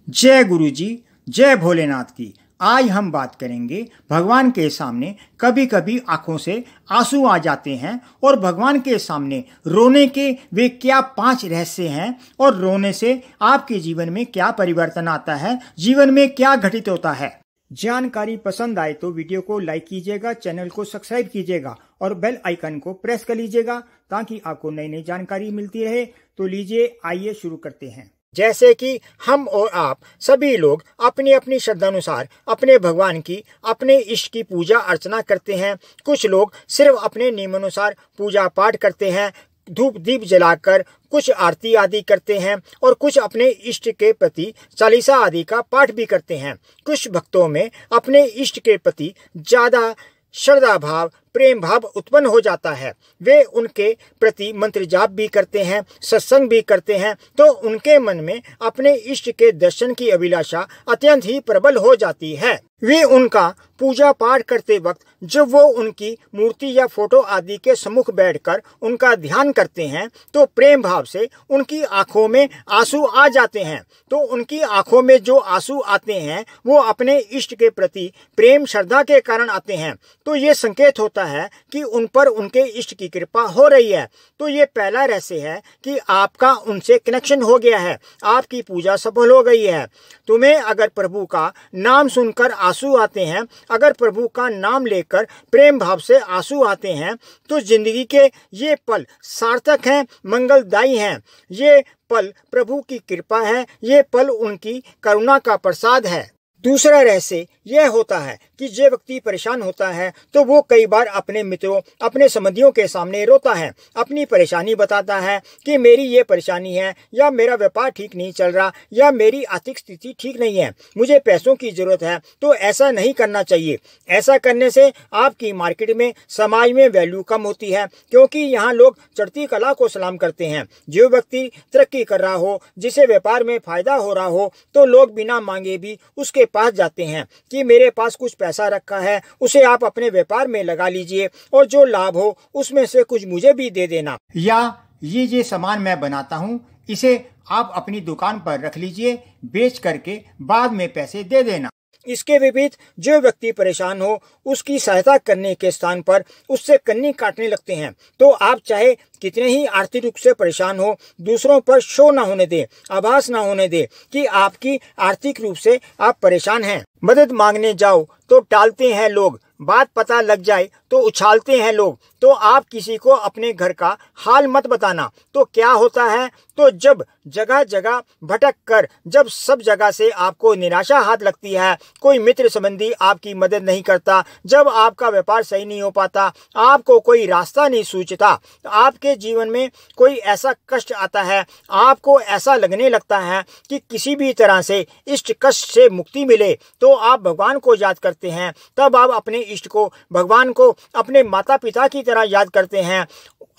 जय गुरु जी, जय भोलेनाथ की। आज हम बात करेंगे भगवान के सामने कभी कभी आंखों से आंसू आ जाते हैं और भगवान के सामने रोने के वे क्या 5 रहस्य हैं और रोने से आपके जीवन में क्या परिवर्तन आता है, जीवन में क्या घटित होता है। जानकारी पसंद आए तो वीडियो को लाइक कीजिएगा, चैनल को सब्सक्राइब कीजिएगा और बेल आइकन को प्रेस कर लीजिएगा ताकि आपको नई नई जानकारी मिलती रहे। तो लीजिए, आइए शुरू करते हैं। जैसे कि हम और आप सभी लोग अपनी अपनी श्रद्धानुसार अपने भगवान की, अपने इष्ट की पूजा अर्चना करते हैं। कुछ लोग सिर्फ अपने नियमानुसार पूजा पाठ करते हैं, धूप दीप जलाकर कुछ आरती आदि करते हैं और कुछ अपने इष्ट के प्रति चालीसा आदि का पाठ भी करते हैं। कुछ भक्तों में अपने इष्ट के प्रति ज्यादा श्रद्धा भाव, प्रेम भाव उत्पन्न हो जाता है। वे उनके प्रति मंत्र जाप भी करते हैं, सत्संग भी करते हैं, तो उनके मन में अपने इष्ट के दर्शन की अभिलाषा अत्यंत ही प्रबल हो जाती है। वे उनका पूजा पाठ करते वक्त जब वो उनकी मूर्ति या फोटो आदि के सम्मुख बैठकर उनका ध्यान करते हैं तो प्रेम भाव से उनकी आंखों में आंसू आ जाते हैं। तो उनकी आंखों में जो आंसू आते हैं वो अपने इष्ट के प्रति प्रेम श्रद्धा के कारण आते हैं। तो ये संकेत होता है कि उन पर उनके इष्ट की कृपा हो रही है। तो ये पहला रहस्य है कि आपका उनसे कनेक्शन हो गया है, आपकी पूजा सफल हो गई है। तुम्हें अगर प्रभु का नाम सुनकर आंसू आते हैं, अगर प्रभु का नाम लेकर प्रेम भाव से आंसू आते हैं, तो जिंदगी के ये पल सार्थक हैं, मंगलदायी हैं। ये पल प्रभु की कृपा है, ये पल उनकी करुणा का प्रसाद है। दूसरा रहस्य यह होता है कि जो व्यक्ति परेशान होता है तो वो कई बार अपने मित्रों, अपने संबंधियों के सामने रोता है, अपनी परेशानी बताता है कि मेरी ये परेशानी है, या मेरा व्यापार ठीक नहीं चल रहा, या मेरी आर्थिक स्थिति ठीक नहीं है, मुझे पैसों की जरूरत है। तो ऐसा नहीं करना चाहिए। ऐसा करने से आपकी मार्केट में, समाज में वैल्यू कम होती है, क्योंकि यहाँ लोग चढ़ती कला को सलाम करते हैं। जो व्यक्ति तरक्की कर रहा हो, जिसे व्यापार में फायदा हो रहा हो, तो लोग बिना मांगे भी उसके पास जाते हैं कि मेरे पास कुछ पैसा रखा है, उसे आप अपने व्यापार में लगा लीजिए और जो लाभ हो उसमें से कुछ मुझे भी दे देना, या ये सामान मैं बनाता हूँ, इसे आप अपनी दुकान पर रख लीजिए, बेच करके बाद में पैसे दे देना। इसके विपरीत जो व्यक्ति परेशान हो उसकी सहायता करने के स्थान पर उससे कन्नी काटने लगते हैं। तो आप चाहे कितने ही आर्थिक रूप से परेशान हो, दूसरों पर शो ना होने दे, आभास ना होने दे कि आपकी आर्थिक रूप से आप परेशान हैं। मदद मांगने जाओ तो टालते हैं लोग, बात पता लग जाए तो उछालते हैं लोग। तो आप किसी को अपने घर का हाल मत बताना। तो क्या होता है, तो जब जगह जगह भटक कर, जब सब जगह से आपको निराशा हाथ लगती है, कोई मित्र संबंधी आपकी मदद नहीं करता, जब आपका व्यापार सही नहीं हो पाता, आपको कोई रास्ता नहीं सूझता, आपके जीवन में कोई ऐसा कष्ट आता है, आपको ऐसा लगने लगता है कि किसी भी तरह से इष्ट कष्ट से मुक्ति मिले, तो आप भगवान को याद करते हैं। तब आप अपने इष्ट को, भगवान को अपने माता पिता की तरह याद करते हैं।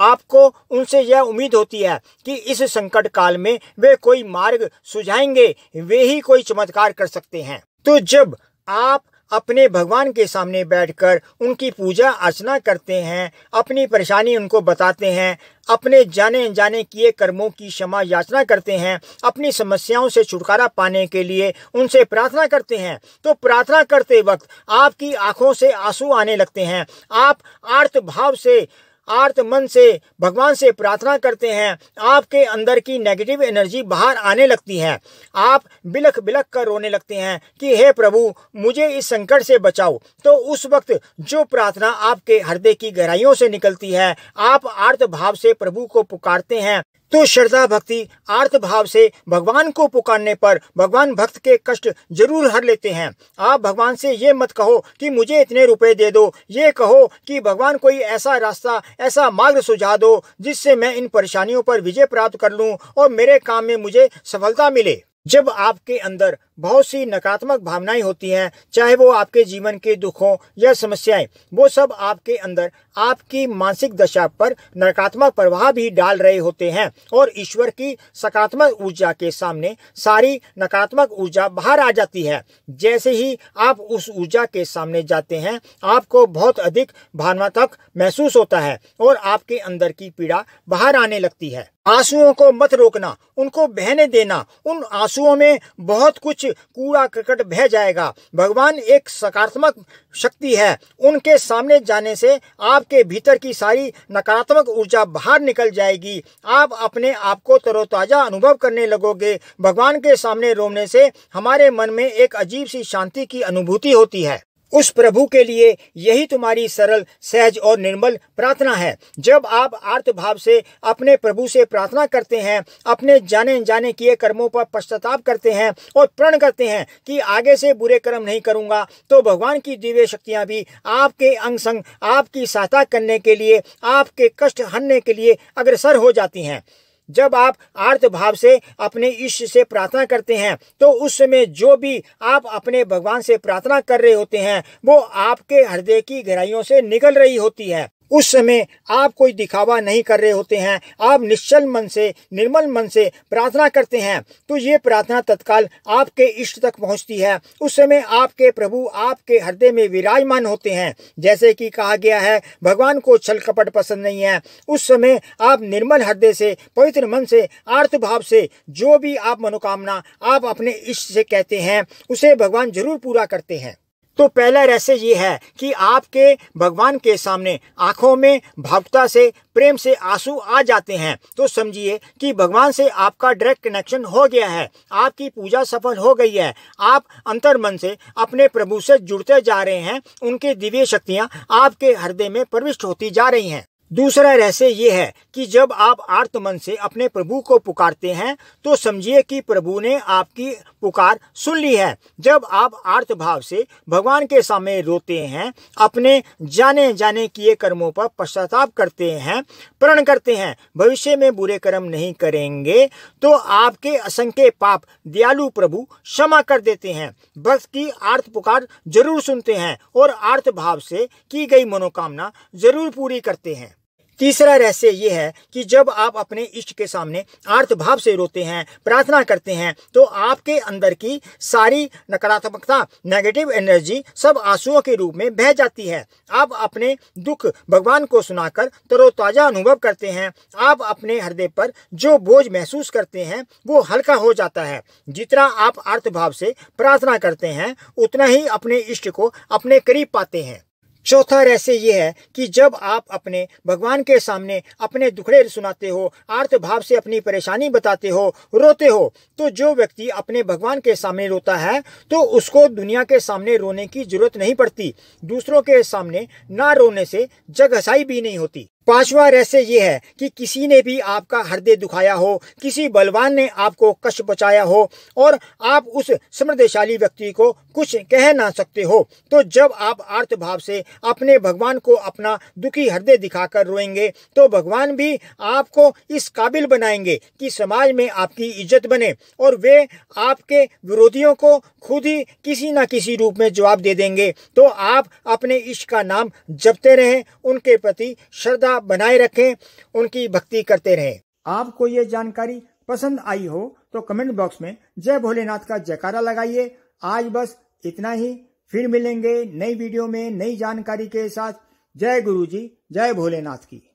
आपको उनसे यह उम्मीद होती है कि इस संकट काल में वे कोई मार्ग सुझाएंगे, वे ही कोई चमत्कार कर सकते हैं। तो जब आप अपने भगवान के सामने बैठकर उनकी पूजा अर्चना करते हैं, अपनी परेशानी उनको बताते हैं, अपने जाने अनजाने किए कर्मों की क्षमा याचना करते हैं, अपनी समस्याओं से छुटकारा पाने के लिए उनसे प्रार्थना करते हैं, तो प्रार्थना करते वक्त आपकी आंखों से आंसू आने लगते हैं। आप आर्त भाव से, आर्त मन से भगवान से प्रार्थना करते हैं, आपके अंदर की नेगेटिव एनर्जी बाहर आने लगती है। आप बिलख बिलख कर रोने लगते हैं कि हे प्रभु, मुझे इस संकट से बचाओ। तो उस वक्त जो प्रार्थना आपके हृदय की गहराइयों से निकलती है, आप आर्त भाव से प्रभु को पुकारते हैं। तो श्रद्धा भक्ति आर्त भाव से भगवान को पुकारने पर भगवान भक्त के कष्ट जरूर हर लेते हैं। आप भगवान से ये मत कहो कि मुझे इतने रुपए दे दो, ये कहो कि भगवान कोई ऐसा रास्ता, ऐसा मार्ग सुझा दो जिससे मैं इन परेशानियों पर विजय प्राप्त कर लूं और मेरे काम में मुझे सफलता मिले। जब आपके अंदर बहुत सी नकारात्मक भावनाएं होती हैं, चाहे वो आपके जीवन के दुखों या समस्याएं, वो सब आपके अंदर आपकी मानसिक दशा पर नकारात्मक प्रभाव भी डाल रहे होते हैं और ईश्वर की सकारात्मक ऊर्जा के सामने सारी नकारात्मक ऊर्जा बाहर आ जाती है। जैसे ही आप उस ऊर्जा के सामने जाते हैं, आपको बहुत अधिक भावनात्मक महसूस होता है और आपके अंदर की पीड़ा बाहर आने लगती है। आंसुओं को मत रोकना, उनको बहने देना। उन आंसुओं में बहुत कुछ कूड़ा करकट बह जाएगा। भगवान एक सकारात्मक शक्ति है, उनके सामने जाने से आपके भीतर की सारी नकारात्मक ऊर्जा बाहर निकल जाएगी। आप अपने आप को तरोताजा अनुभव करने लगोगे। भगवान के सामने रोने से हमारे मन में एक अजीब सी शांति की अनुभूति होती है। उस प्रभु के लिए यही तुम्हारी सरल, सहज और निर्मल प्रार्थना है। जब आप आर्त भाव से अपने प्रभु से प्रार्थना करते हैं, अपने जाने जाने किए कर्मों पर पश्चाताप करते हैं और प्रण करते हैं कि आगे से बुरे कर्म नहीं करूंगा, तो भगवान की दिव्य शक्तियां भी आपके अंग संग आपकी सहायता करने के लिए, आपके कष्ट हरने के लिए अग्रसर हो जाती हैं। जब आप आर्त भाव से अपने ईश्वर से प्रार्थना करते हैं, तो उस समय जो भी आप अपने भगवान से प्रार्थना कर रहे होते हैं, वो आपके हृदय की गहराइयों से निकल रही होती है। उस समय आप कोई दिखावा नहीं कर रहे होते हैं, आप निश्चल मन से, निर्मल मन से प्रार्थना करते हैं। तो ये प्रार्थना तत्काल आपके इष्ट तक पहुंचती है। उस समय आपके प्रभु आपके हृदय में विराजमान होते हैं। जैसे कि कहा गया है, भगवान को छल कपट पसंद नहीं है। उस समय आप निर्मल हृदय से, पवित्र मन से, आर्त भाव से जो भी आप मनोकामना आप अपने इष्ट से कहते हैं, उसे भगवान जरूर पूरा करते हैं। तो पहला रहस्य ये है कि आपके भगवान के सामने आंखों में भावुकता से, प्रेम से आंसू आ जाते हैं, तो समझिए कि भगवान से आपका डायरेक्ट कनेक्शन हो गया है, आपकी पूजा सफल हो गई है। आप अंतर मन से अपने प्रभु से जुड़ते जा रहे हैं, उनकी दिव्य शक्तियां आपके हृदय में प्रविष्ट होती जा रही हैं। दूसरा रहस्य ये है कि जब आप आर्त मन से अपने प्रभु को पुकारते हैं, तो समझिए कि प्रभु ने आपकी पुकार सुन ली है। जब आप आर्त भाव से भगवान के सामने रोते हैं, अपने जाने जाने किए कर्मों पर पश्चाताप करते हैं, प्रण करते हैं भविष्य में बुरे कर्म नहीं करेंगे, तो आपके असंख्य पाप दयालु प्रभु क्षमा कर देते हैं। भक्त की आर्त पुकार जरूर सुनते हैं और आर्त भाव से की गई मनोकामना जरूर पूरी करते हैं। तीसरा रहस्य ये है कि जब आप अपने इष्ट के सामने आर्त भाव से रोते हैं, प्रार्थना करते हैं, तो आपके अंदर की सारी नकारात्मकता, नेगेटिव एनर्जी सब आंसुओं के रूप में बह जाती है। आप अपने दुख भगवान को सुनाकर तरोताजा अनुभव करते हैं। आप अपने हृदय पर जो बोझ महसूस करते हैं, वो हल्का हो जाता है। जितना आप आर्त भाव से प्रार्थना करते हैं, उतना ही अपने इष्ट को अपने करीब पाते हैं। चौथा रहस्य ये है कि जब आप अपने भगवान के सामने अपने दुखड़े सुनाते हो, आर्त भाव से अपनी परेशानी बताते हो, रोते हो, तो जो व्यक्ति अपने भगवान के सामने रोता है, तो उसको दुनिया के सामने रोने की जरूरत नहीं पड़ती। दूसरों के सामने ना रोने से जग हंसाई भी नहीं होती। पांचवा रहस्य ये है कि किसी ने भी आपका हृदय दुखाया हो, किसी बलवान ने आपको कष्ट पहुंचाया हो और आप उस समृद्धशाली व्यक्ति को कुछ कह ना सकते हो, तो जब आप आर्त भाव से अपने भगवान को अपना दुखी हृदय दिखाकर रोएंगे, तो भगवान भी आपको इस काबिल बनाएंगे कि समाज में आपकी इज्जत बने और वे आपके विरोधियों को खुद ही किसी न किसी रूप में जवाब दे देंगे। तो आप अपने इष्ट का नाम जपते रहें, उनके प्रति श्रद्धा बनाए रखें, उनकी भक्ति करते रहें। आपको ये जानकारी पसंद आई हो तो कमेंट बॉक्स में जय भोलेनाथ का जयकारा लगाइए। आज बस इतना ही, फिर मिलेंगे नई वीडियो में नई जानकारी के साथ। जय गुरु जी, जय भोलेनाथ की।